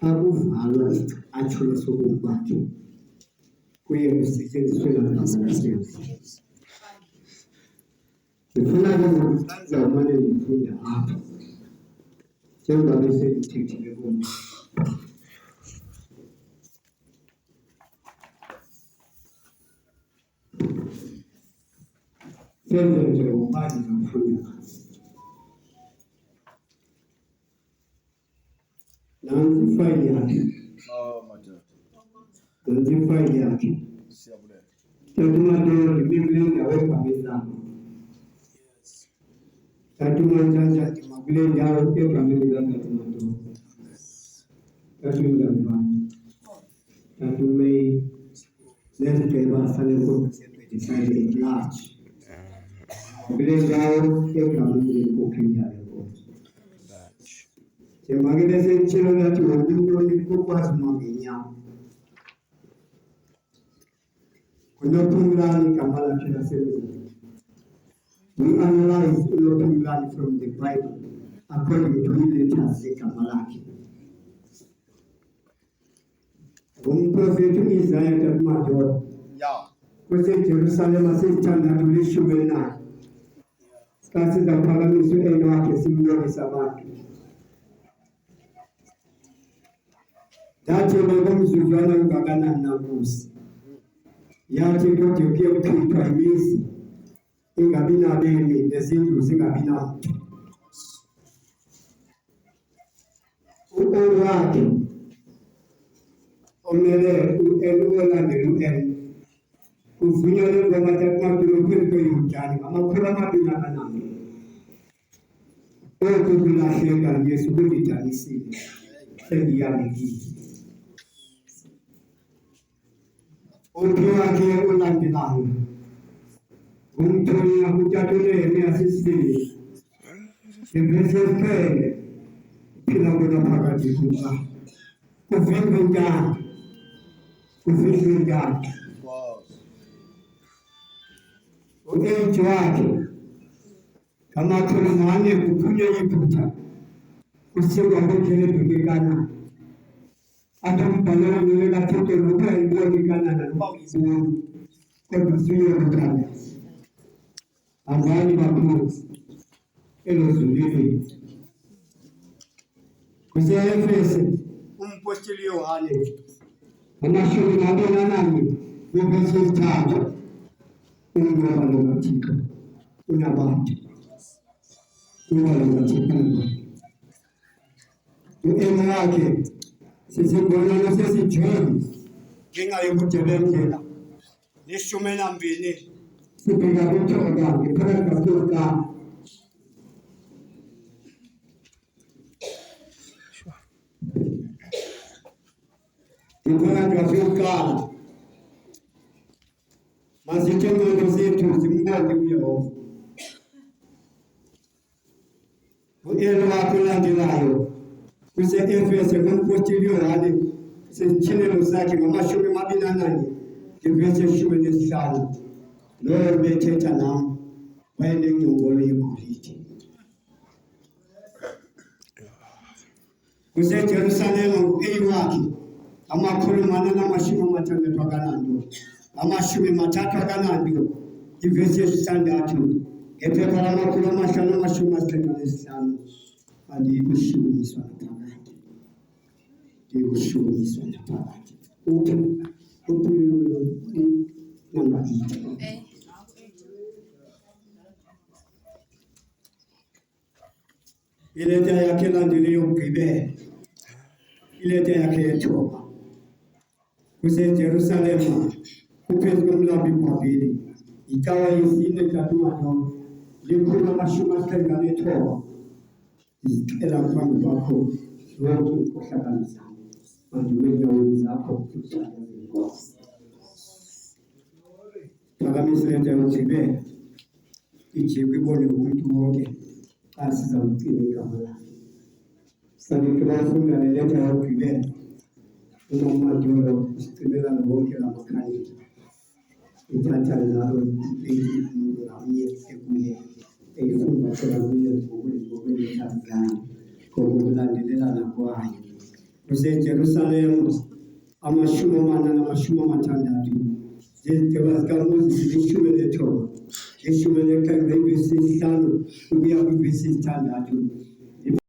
akuvalwa athole sokuthi kwakhe kuye kusetshenziswe ngabantu. Ngifuna ukuchaza umane ngifunda apha njengoba bese ngithethile konke. Senze nje ubani ngifunda. Nansi ifayili yakhe. Nansi ifayili yakhe. Tatumatoyo limile ndawo ebhameni lami. Tatumanja makule ndawo ebhameni lami tatumatoyo. Tatumanja. Tatumei nezigeba sale kodwa large. Makule ndawo ebhameni kokhiyayo. Magina said, "Children, that you will do only cook was Maginia." Unotumlani Kamala Kina said, "We analyze Unotumlani from the Bible according to letters the Kamalaki." One prophet Isaiah that matter. Was it Jerusalem as it turned out to issue when not? Started the parliament to end up a single Sabbath. Yati mzuzwana ngagana nabusi. Yati kote ukia ukitwa imisi. Ingabina bemi, nezindu zingabina mtu. Uko wake. Omele uelande uen. Ufunya lengo matakma tulupirko yukani. Ama kula mabina kanami. Oku bila sheka Yesu kudita nisili. Sendi ya mekiti. Ukiwake ulandilani. Umtunia kujadule ni asisili. Ibese kene. Kila kuna pakati kuka. Kufinga. Kufinga. Udenchi wake. Kama kuna mwane kupunya yikuta. Usiwa kukele tukikana. Adam balera nilela toke ruka ibuwa kikana na mbao izuwa kwa masuyo rukana. Amwani mabu elo zulili. Kuzia efese umpostili Yohane. Anashuri nabona nani yubesi tatu. Unwa walomatika. Unabati. Unwa walomatika. Uema wake. Sisi mbona sisi jweni kinga yokutebenzela nishumena mbini sipinga kutoka ngipeleka kutoka ngipeleka kutoka mazikemo zetu zimbali huyo uelo wakulandelayo Kuse efese kumpostilio hadi chine losaki mama shume mabina nani kivese shume nesana loro beteta nam waende ngongole yukuliti kuse Jerusalem eiwaki ama kulumana na mashimo matanga twaganando ama shume matatu aganando kivese standatu epe para makula mashana mashuma standatu adi kushughulishwa na tabaki. Ndio kushughulishwa na tabaki. Upi namba hii. Ile yake na ndio kibe. Ile yake choba. Kuse Jerusalem kupezwa mlabi kwa bili. Ikawa yisine kaduma no. Likuna mashuma kengane choba. Ela mfano wako wote kwa kanisa ndio wenzako kusaidia kwa kanisa ndio usibe ichiwe bone mtu wote asiza mkini kama sasa tunafunga nileta hapo kibe ndio mmoja istimela na wote na makani itata na roho ndio amie sekuye eifunga kwa vile kwa gani kwa kulandelana na wayo uze Jerusalemu amashumo mana n'amashumo matandatu zitebazgamu zishume leto ishume leka bibisi tano ubia bibisi tandatu